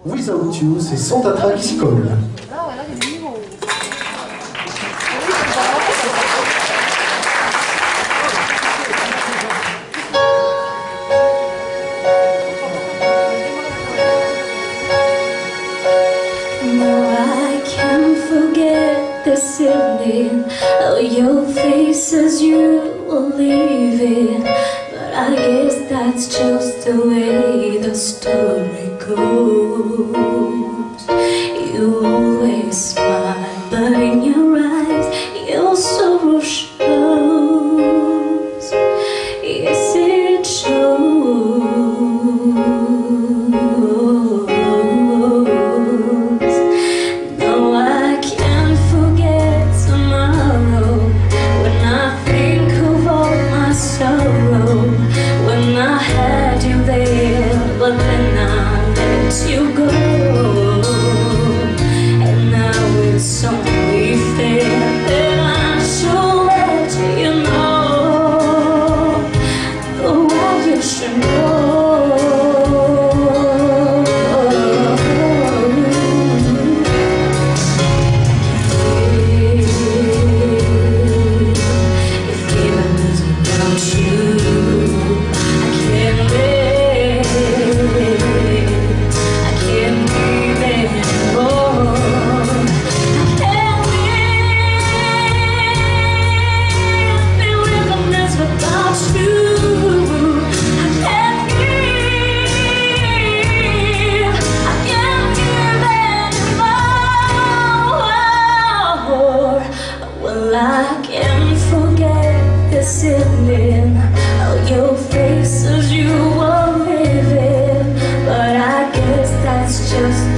Without You, c'est sans tatra qui s'y colle. This evening, oh, your face as you were leaving, but I guess that's just the way the story goes. You always smile, but in your eyes your sorrow shows. Yes, it shows. But then I let you go, and now it's only fair that I should let you know. Oh, I just should know. If heaven is without you, I can't live. I can't breathe anymore. I can't live in wilderness without you. I can't live. I can't live anymore. Well, I can't forget this evening. Oh, your face as you were living, but I guess that's just